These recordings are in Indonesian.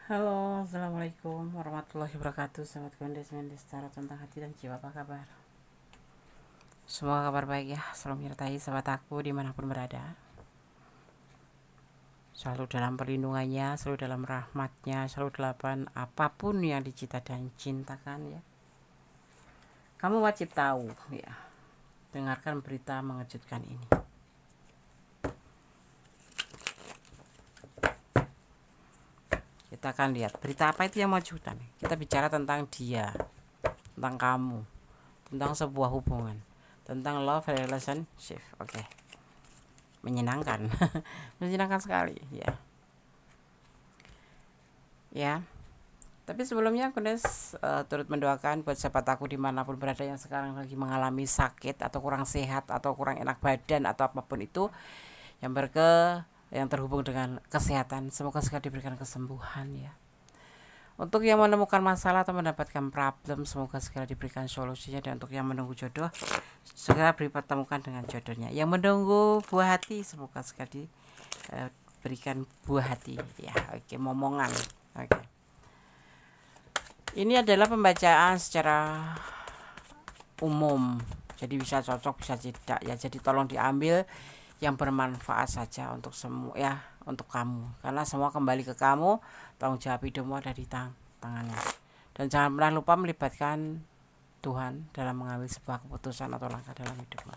Halo, assalamualaikum warahmatullahi wabarakatuh. Sahabat Mendes secara tentang hati dan jiwa, apa kabar? Semua kabar baik ya, selalu menyertai sahabat aku dimanapun berada. Selalu dalam perlindungannya, selalu dalam rahmatnya, selalu dalam apapun yang dicita dan cintakan ya. Kamu wajib tahu ya, dengarkan berita mengejutkan ini. Kita akan lihat berita apa itu yang mengejutkan. Kita bicara tentang dia, tentang kamu, tentang sebuah hubungan, tentang love relationship. Oke. Menyenangkan. Menyenangkan sekali ya. Ya, tapi sebelumnya aku turut mendoakan buat sahabat aku dimanapun berada yang sekarang lagi mengalami sakit atau kurang sehat atau kurang enak badan atau apapun itu yang yang terhubung dengan kesehatan, semoga segera diberikan kesembuhan ya. Untuk yang menemukan masalah atau mendapatkan problem, semoga segera diberikan solusinya. Dan untuk yang menunggu jodoh, segera dipertemukan dengan jodohnya. Yang menunggu buah hati, semoga segera diberikan buah hati ya. Oke, momongan. Oke, ini adalah pembacaan secara umum, jadi bisa cocok bisa tidak ya. Jadi tolong diambil yang bermanfaat saja untuk semua ya, untuk kamu, karena semua kembali ke kamu. Tanggung jawab hidupmu ada di tangannya. Dan jangan pernah lupa melibatkan Tuhan dalam mengambil sebuah keputusan atau langkah dalam hidupmu.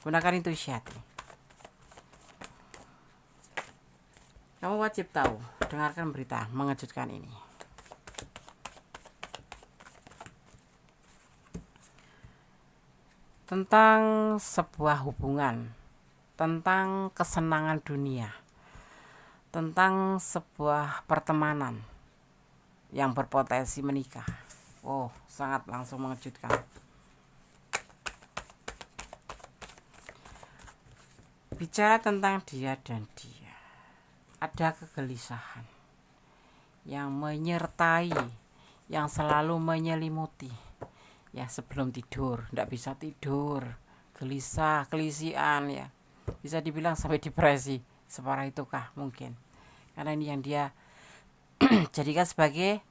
Gunakan intuisi hati. Kamu wajib tahu, dengarkan berita mengejutkan ini. Tentang sebuah hubungan, tentang kesenangan dunia, tentang sebuah pertemanan yang berpotensi menikah. Oh, sangat langsung mengejutkan. Bicara tentang dia dan dia, ada kegelisahan yang menyertai, yang selalu menyelimuti ya. Sebelum tidur tidak bisa tidur, gelisah, kelisian ya, bisa dibilang sampai depresi. Separah itukah mungkin? Karena ini yang dia jadikan sebagai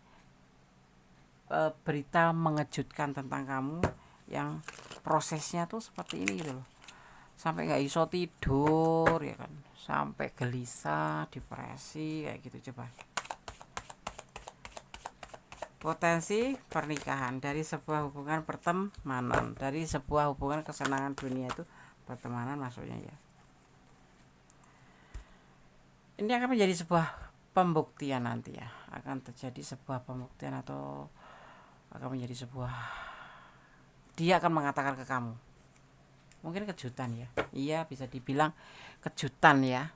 berita mengejutkan tentang kamu, yang prosesnya tuh seperti ini gitu loh. Sampai nggak iso tidur ya kan, sampai gelisah, depresi kayak gitu. Coba, potensi pernikahan dari sebuah hubungan pertemanan, dari sebuah hubungan kesenangan dunia itu pertemanan masuknya ya. Ini akan menjadi sebuah pembuktian nanti ya, akan terjadi sebuah pembuktian atau akan menjadi sebuah, dia akan mengatakan ke kamu, mungkin kejutan ya. Iya, bisa dibilang kejutan ya.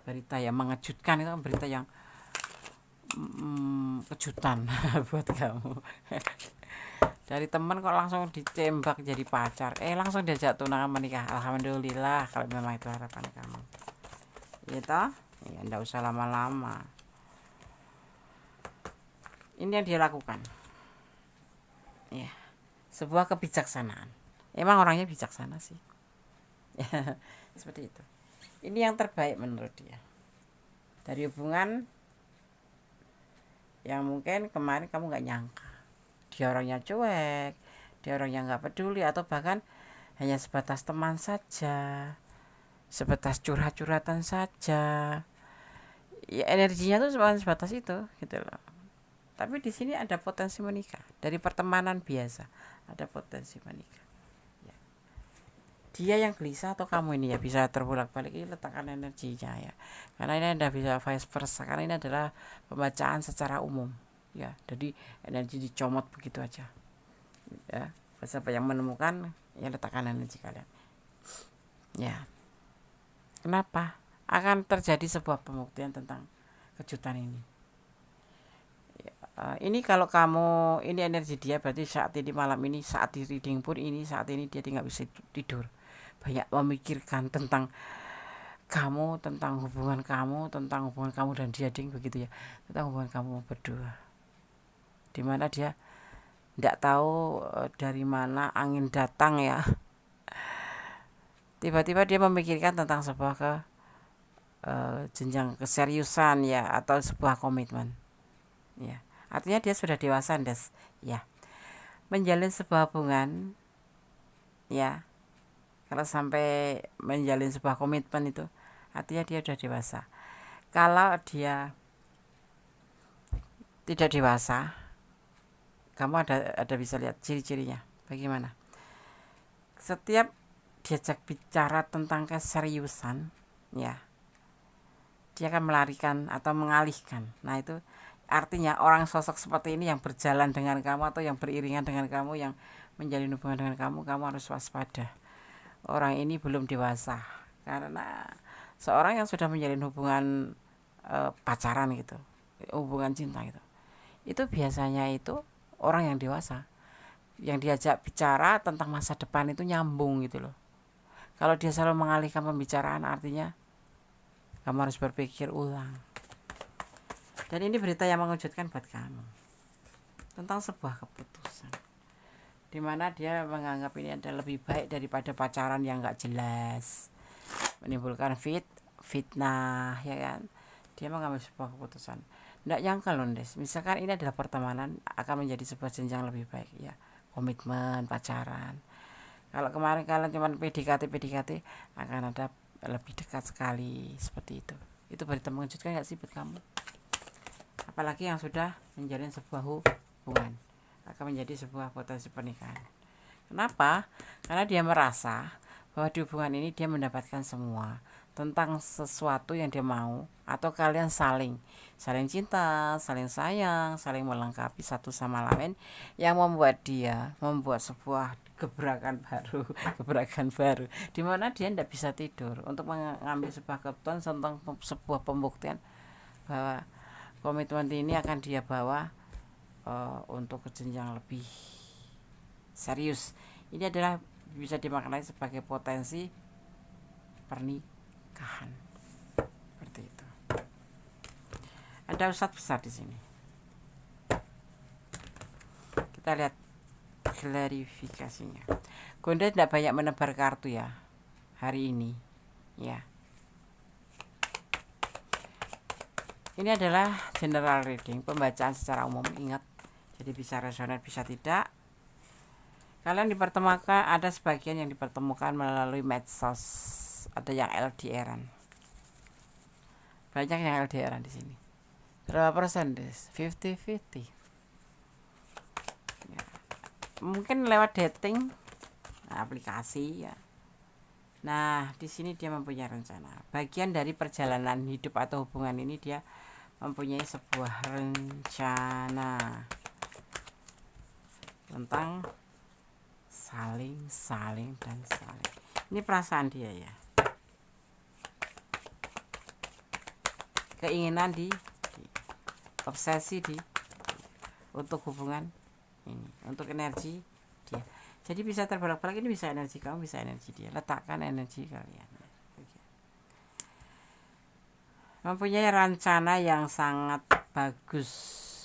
Berita yang mengejutkan itu kan berita yang kejutan buat kamu. Dari teman kok langsung ditembak jadi pacar, langsung diajak tunangan menikah. Alhamdulillah kalau memang itu harapan kamu. Gitu ya, ndak usah lama-lama. Ini yang dia lakukan ya, sebuah kebijaksanaan. Emang orangnya bijaksana sih. Seperti itu. Ini yang terbaik menurut dia dari hubungan yang mungkin kemarin kamu nggak nyangka. Dia orangnya cuek, dia orangnya nggak peduli, atau bahkan hanya sebatas teman saja, sebatas curhat-curhatan saja ya. Energinya tuh cuma sebatas itu gitu loh. Tapi di sini ada potensi menikah. Dari pertemanan biasa ada potensi menikah ya. Dia yang gelisah atau kamu ini ya, bisa terbolak-balik. Ini letakkan energinya ya, karena ini ada bisa vice versa, karena ini adalah pembacaan secara umum ya. Jadi energi dicomot begitu aja ya. Siapa yang menemukan ya, letakkan energi kalian ya. Kenapa akan terjadi sebuah pembuktian tentang kejutan ini ya. Ini kalau kamu, ini energi dia, berarti saat ini, malam ini, saat di reading pun ini, saat ini dia tidak bisa tidur, banyak memikirkan tentang kamu, tentang hubungan kamu dan dia, ding begitu ya, tentang hubungan kamu berdua, dimana dia tidak tahu dari mana angin datang ya. Tiba-tiba dia memikirkan tentang sebuah jenjang keseriusan ya, atau sebuah komitmen ya. Artinya dia sudah dewasa Des ya. Menjalin sebuah hubungan ya, kalau sampai menjalin sebuah komitmen itu artinya dia sudah dewasa. Kalau dia tidak dewasa, kamu ada bisa lihat ciri-cirinya bagaimana. Setiap diajak bicara tentang keseriusan ya, dia akan melarikan atau mengalihkan. Nah itu artinya orang sosok seperti ini yang berjalan dengan kamu atau yang beriringan dengan kamu, yang menjalin hubungan dengan kamu harus waspada. Orang ini belum dewasa, karena seorang yang sudah menjalin hubungan pacaran gitu, hubungan cinta gitu, itu biasanya itu orang yang dewasa, yang diajak bicara tentang masa depan itu nyambung gitu loh. Kalau dia selalu mengalihkan pembicaraan, artinya kamu harus berpikir ulang. Dan ini berita yang mengejutkan buat kamu tentang sebuah keputusan, dimana dia menganggap ini adalah lebih baik daripada pacaran yang gak jelas, menimbulkan fitnah ya kan. Dia mengambil sebuah keputusan. Nggak nyangka loh Des, misalkan ini adalah pertemanan akan menjadi sebuah jenjang lebih baik ya, komitmen pacaran. Kalau kemarin kalian cuma PDKT akan ada lebih dekat sekali seperti itu. Itu berita mengejutkan gak sih buat kamu? Apalagi yang sudah menjalin sebuah hubungan akan menjadi sebuah potensi pernikahan. Kenapa? Karena dia merasa bahwa di hubungan ini dia mendapatkan semua tentang sesuatu yang dia mau, atau kalian saling cinta, saling sayang, saling melengkapi satu sama lain, yang membuat dia membuat sebuah gebrakan baru di mana dia tidak bisa tidur untuk mengambil sebuah keputusan tentang sebuah pembuktian bahwa komitmen ini akan dia bawa untuk ke jenjang lebih serius. Ini adalah bisa dimaknai sebagai potensi pernikahan. Seperti itu. Ada ustadz besar di sini. Kita lihat klarifikasinya. Gonda tidak banyak menebar kartu ya hari ini ya. Ini adalah general reading, pembacaan secara umum, ingat. Jadi bisa resonan bisa tidak. Kalian dipertemukan, ada sebagian yang dipertemukan melalui medsos, ada yang LDRan. Banyak yang LDRan di sini. Berapa persen Des? 50-50. Ya. Mungkin lewat dating aplikasi ya. Nah, di sini dia mempunyai rencana. Bagian dari perjalanan hidup atau hubungan ini dia mempunyai sebuah rencana tentang saling. Ini perasaan dia ya. Keinginan obsesi untuk hubungan ini, untuk energi dia. Jadi bisa terbalik-balik, ini bisa energi kamu, bisa energi dia. Letakkan energi kalian. Mempunyai rencana yang sangat bagus,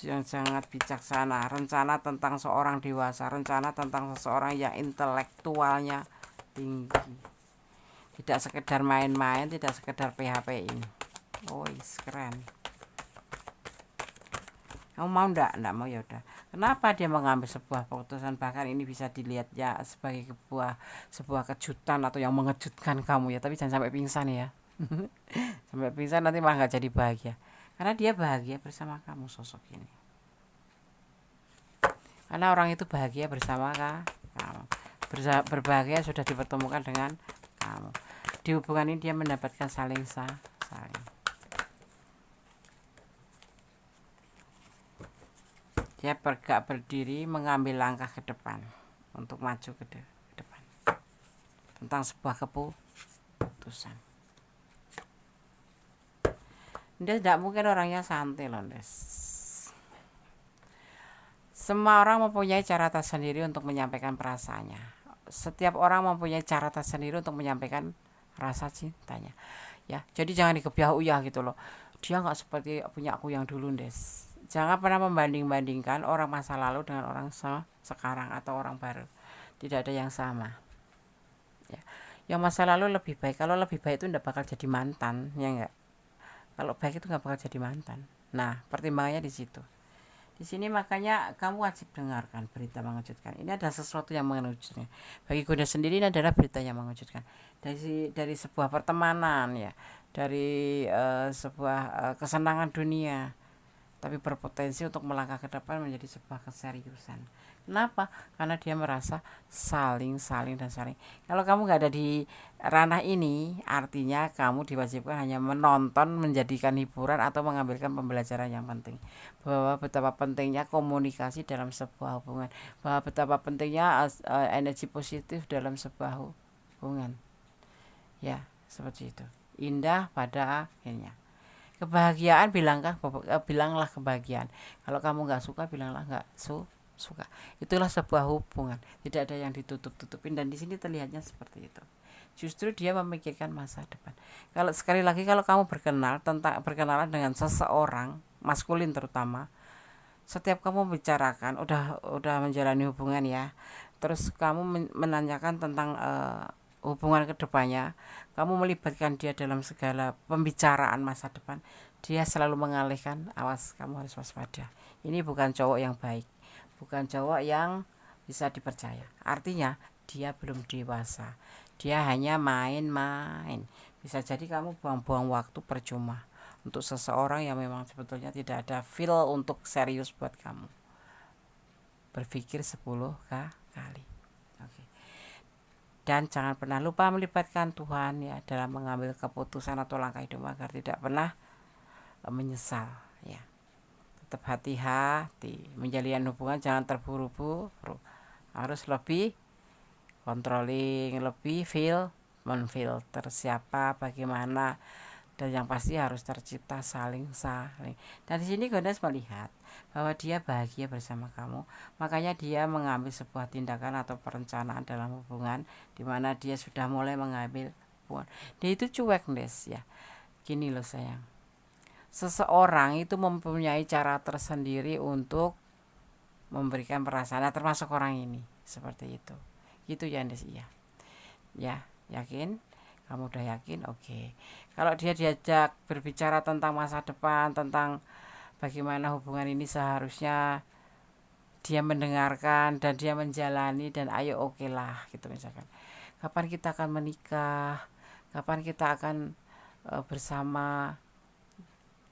yang sangat bijaksana, rencana tentang seorang dewasa, rencana tentang seseorang yang intelektualnya tinggi, tidak sekedar main-main, tidak sekedar PHP ini. Oh keren. Kamu mau enggak mau ya udah. Kenapa dia mengambil sebuah keputusan, bahkan ini bisa dilihat ya sebagai sebuah kejutan atau yang mengejutkan kamu ya, tapi jangan sampai pingsan ya. Sampai pingsan nanti malah gak jadi bahagia, karena dia bahagia bersama kamu sosok ini, karena orang itu bahagia bersama kamu, berbahagia sudah dipertemukan dengan kamu. Di hubungan ini dia mendapatkan saling. Dia bergerak berdiri, mengambil langkah ke depan untuk maju ke depan tentang sebuah keputusan. Dia tidak mungkin orangnya santai loh Des. Semua orang mempunyai cara tersendiri untuk menyampaikan perasaannya. Setiap orang mempunyai cara tersendiri untuk menyampaikan rasa cintanya ya. Jadi jangan dikebiah-uyah gitu loh. Dia nggak seperti punya aku yang dulu Des. Jangan pernah membanding-bandingkan orang masa lalu dengan orang sekarang atau orang baru. Tidak ada yang sama ya. Yang masa lalu lebih baik. Kalau lebih baik itu tidak bakal jadi mantan ya enggak. Kalau baik itu nggak bakal jadi mantan. Nah, pertimbangannya di situ. Di sini makanya kamu wajib dengarkan berita mengejutkan. Ini adalah sesuatu yang mengejutkan. Bagi Gondes sendiri ini adalah berita yang mengejutkan. Dari sebuah pertemanan ya, dari sebuah kesenangan dunia, tapi berpotensi untuk melangkah ke depan menjadi sebuah keseriusan. Kenapa? Karena dia merasa saling dan saling. Kalau kamu nggak ada di ranah ini, artinya kamu diwajibkan hanya menonton, menjadikan hiburan atau mengambilkan pembelajaran yang penting. Bahwa betapa pentingnya komunikasi dalam sebuah hubungan, bahwa betapa pentingnya energi positif dalam sebuah hubungan. Ya, seperti itu. Indah pada akhirnya. Kebahagiaan bilanglah kebahagiaan. Kalau kamu nggak suka, bilanglah nggak suka. Itulah sebuah hubungan, tidak ada yang ditutup-tutupin, dan di sini terlihatnya seperti itu. Justru dia memikirkan masa depan. Kalau sekali lagi, kalau kamu berkenalan dengan seseorang maskulin terutama, setiap kamu bicarakan udah menjalani hubungan ya, terus kamu menanyakan tentang hubungan kedepannya, kamu melibatkan dia dalam segala pembicaraan masa depan, dia selalu mengalihkan. Awas, kamu harus waspada. Ini bukan cowok yang baik, bukan cowok yang bisa dipercaya. Artinya dia belum dewasa, dia hanya main-main. Bisa jadi kamu buang-buang waktu percuma untuk seseorang yang memang sebetulnya tidak ada feel untuk serius buat kamu. Berpikir 10 kali. Oke. Dan jangan pernah lupa melibatkan Tuhan ya dalam mengambil keputusan atau langkah hidup agar tidak pernah menyesal ya. Tetap hati-hati menjalin hubungan, jangan terburu-buru. Harus lebih controlling, lebih menfilter siapa, bagaimana, dan yang pasti harus tercipta saling. Dan di sini Gondes melihat bahwa dia bahagia bersama kamu, makanya dia mengambil sebuah tindakan atau perencanaan dalam hubungan, di mana dia sudah mulai mengambil hubungan. Dia itu cuek, Des ya. Gini loh sayang, seseorang itu mempunyai cara tersendiri untuk memberikan perasaan, termasuk orang ini seperti itu. Gitu ya, Des ya. Ya, yakin? Kamu udah yakin? Oke. Kalau dia diajak berbicara tentang masa depan, tentang bagaimana hubungan ini seharusnya, dia mendengarkan dan dia menjalani, dan ayo oke lah gitu misalkan. Kapan kita akan menikah? Kapan kita akan bersama?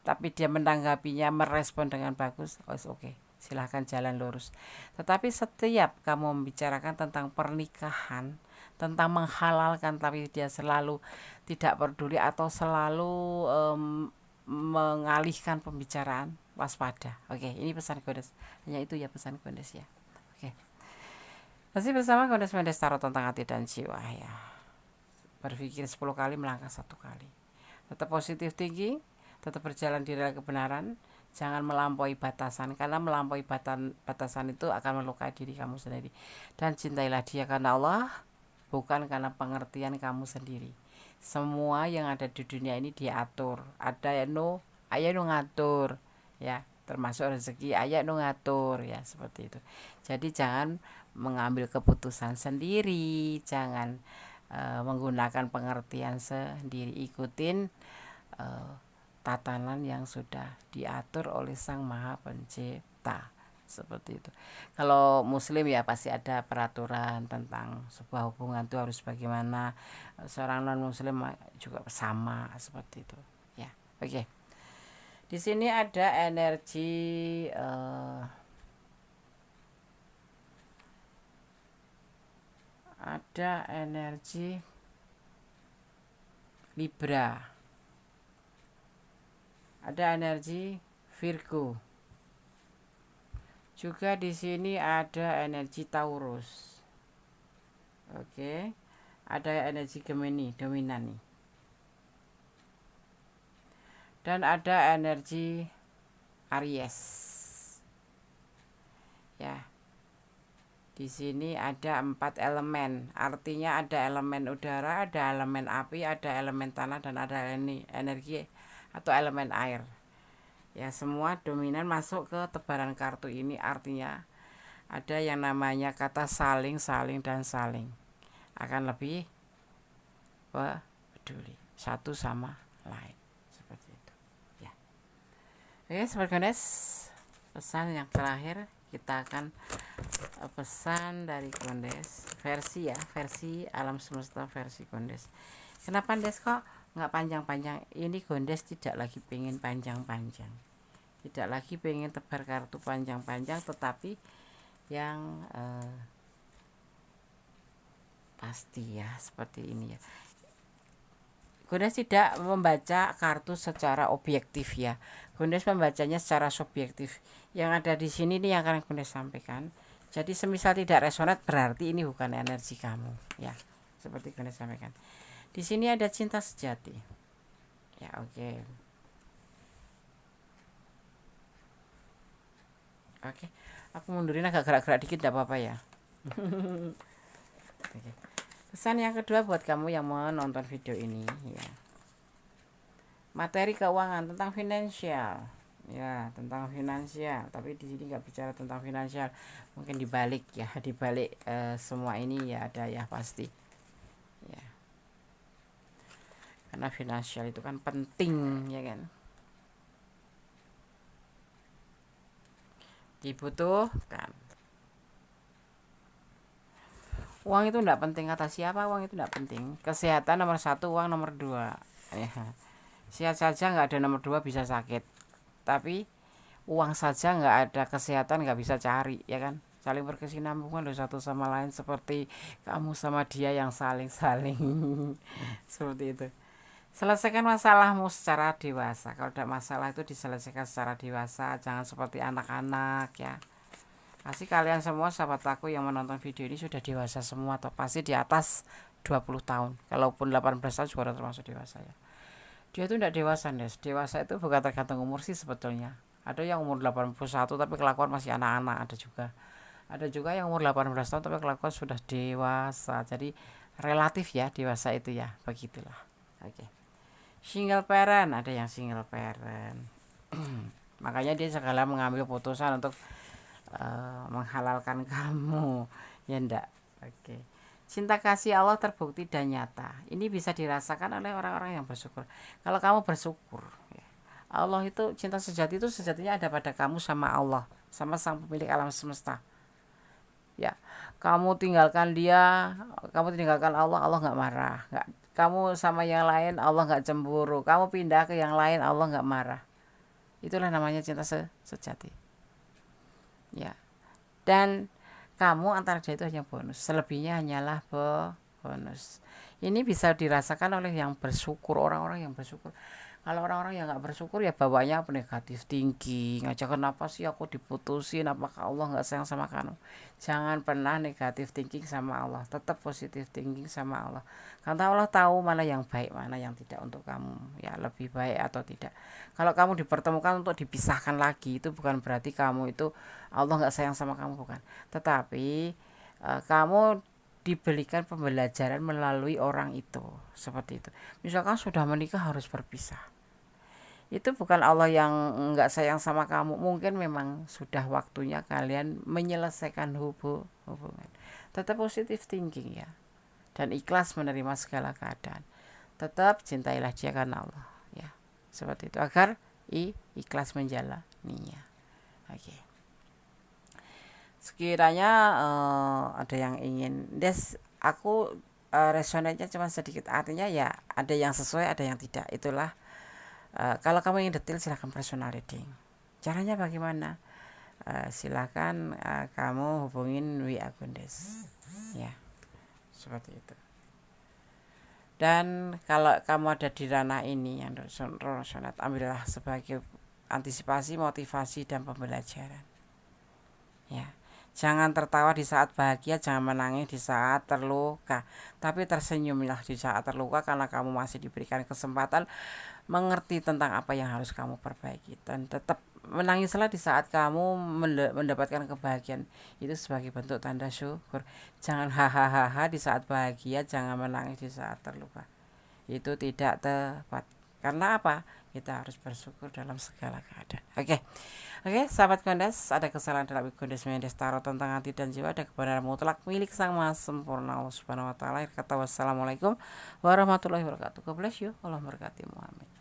Tapi dia menanggapinya, merespon dengan bagus. Oh, oke. Silahkan jalan lurus. Tetapi setiap kamu membicarakan tentang pernikahan, tentang menghalalkan, tapi dia selalu tidak peduli atau selalu mengalihkan pembicaraan, waspada. Oke, ini pesan Gondes. Hanya itu ya pesan Gondes ya. Oke. Masih bersama Gondes Mendes Tarot tentang hati dan jiwa ya. Berpikir 10 kali, melangkah 1 kali. Tetap positif tinggi, tetap berjalan di rel kebenaran. Jangan melampaui batasan, karena melampaui batasan itu akan melukai diri kamu sendiri. Dan cintailah dia karena Allah, bukan karena pengertian kamu sendiri. Semua yang ada di dunia ini diatur. Ada ayah ngatur ya, termasuk rezeki ayah ngatur ya, seperti itu. Jadi jangan mengambil keputusan sendiri, jangan menggunakan pengertian sendiri. Ikutin tatanan yang sudah diatur oleh Sang Maha Pencipta, seperti itu. Kalau muslim ya pasti ada peraturan tentang sebuah hubungan itu harus bagaimana. Seorang non muslim juga sama seperti itu ya. Oke. Di sini ada energi Libra, ada energi Virgo, juga di sini ada energi Taurus. Oke. Ada energi Gemini dominan nih. Dan ada energi Aries. Ya. Di sini ada 4 elemen. Artinya ada elemen udara, ada elemen api, ada elemen tanah, dan ada energi atau elemen air. Ya, semua dominan masuk ke tebaran kartu ini. Artinya ada yang namanya kata saling dan saling. Akan lebih peduli satu sama lain. Seperti itu. Oke, Sobat Gondes, pesan yang terakhir kita akan pesan dari Gondes versi alam semesta versi Gondes. Kenapa Des kok nggak panjang-panjang? Ini Gondes tidak lagi pengen panjang-panjang, tidak lagi pengen tebar kartu panjang-panjang, tetapi yang pasti ya, seperti ini ya. Gondes tidak membaca kartu secara objektif ya. Gondes membacanya secara subjektif. Yang ada di sini nih yang akan Gondes sampaikan. Jadi semisal tidak resonat berarti ini bukan energi kamu ya. Seperti Gondes sampaikan. Di sini ada cinta sejati. Ya, oke. Oke. Aku mundurin agak gerak-gerak dikit enggak apa-apa ya. Oke. Pesan yang kedua buat kamu yang menonton video ini ya. Materi keuangan tentang finansial. Ya, tentang finansial, tapi di sini nggak bicara tentang finansial. Mungkin dibalik ya, dibalik semua ini ya ada ya pasti. Ya. Karena finansial itu kan penting ya kan. Dibutuhkan. Uang itu tidak penting, kata siapa uang itu tidak penting. Kesehatan nomor 1, uang nomor 2 ya. Sehat saja nggak ada nomor 2 bisa sakit, tapi uang saja nggak ada kesehatan nggak bisa cari ya kan. Saling berkesinambungan loh satu sama lain, seperti kamu sama dia yang saling-saling seperti itu. Selesaikan masalahmu secara dewasa. Kalau ada masalah itu diselesaikan secara dewasa, jangan seperti anak-anak ya. Pasti kalian semua sahabat aku yang menonton video ini sudah dewasa semua, atau pasti di atas 20 tahun. Kalaupun 18 tahun juga termasuk dewasa ya. Dia itu tidak dewasa, Des. Dewasa itu bukan tergantung umur sih sebetulnya. Ada yang umur 81 tapi kelakuan masih anak-anak, ada juga. Ada juga yang umur 18 tahun tapi kelakuan sudah dewasa. Jadi relatif ya dewasa itu ya, begitulah. Oke. Single parent, ada yang single parent. Makanya dia segala mengambil putusan untuk menghalalkan kamu ya ndak. Oke. Cinta kasih Allah terbukti dan nyata. Ini bisa dirasakan oleh orang-orang yang bersyukur. Kalau kamu bersyukur ya, Allah itu cinta sejati itu sejatinya ada pada kamu sama Allah, sama sang pemilik alam semesta ya. Kamu tinggalkan dia, kamu tinggalkan Allah, Allah nggak marah. Nggak, kamu sama yang lain Allah nggak cemburu, kamu pindah ke yang lain Allah nggak marah. Itulah namanya cinta sejati ya. Dan kamu antara dia itu hanya bonus, selebihnya hanyalah bonus. Ini bisa dirasakan oleh yang bersyukur, orang-orang yang bersyukur. Kalau orang-orang yang nggak bersyukur ya bawanya negatif thinking aja. Kenapa sih aku diputusin, apakah Allah nggak sayang sama kamu? Jangan pernah negatif thinking sama Allah, tetap positif thinking sama Allah. Karena Allah tahu mana yang baik, mana yang tidak untuk kamu ya, lebih baik atau tidak. Kalau kamu dipertemukan untuk dipisahkan lagi, itu bukan berarti kamu itu Allah nggak sayang sama kamu, bukan. Tetapi kamu diberikan pembelajaran melalui orang itu, seperti itu. Misalkan sudah menikah harus berpisah, itu bukan Allah yang nggak sayang sama kamu, mungkin memang sudah waktunya kalian menyelesaikan hubungan. Tetap positif thinking ya, dan ikhlas menerima segala keadaan. Tetap cintailah dia karena Allah ya, seperti itu, agar ikhlas menjalaninya. Oke. Sekiranya ada yang ingin aku resonannya cuma sedikit, artinya ya ada yang sesuai ada yang tidak. Itulah kalau kamu ingin detail silahkan personal reading. Caranya bagaimana? Silahkan kamu hubungin WA Gondes ya, seperti itu. Dan kalau kamu ada di ranah ini yang resonat, ambillah sebagai antisipasi, motivasi, dan pembelajaran ya. Jangan tertawa di saat bahagia, jangan menangis di saat terluka, tapi tersenyumlah di saat terluka, karena kamu masih diberikan kesempatan mengerti tentang apa yang harus kamu perbaiki. Dan tetap menangislah di saat kamu mendapatkan kebahagiaan, itu sebagai bentuk tanda syukur. Jangan hahaha di saat bahagia, jangan menangis di saat terluka, itu tidak tepat. Karena apa? Kita harus bersyukur dalam segala keadaan. Oke, sahabat Gondes, ada kesalahan dalam Gondes Mendes Tarot tentang hati dan jiwa, ada kebenaran mutlak milik Sang Maha Sempurna Allah Subhanahu wa taala. Kata wassalamualaikum warahmatullahi wabarakatuh. God bless you. Allah memberkati Muhammad.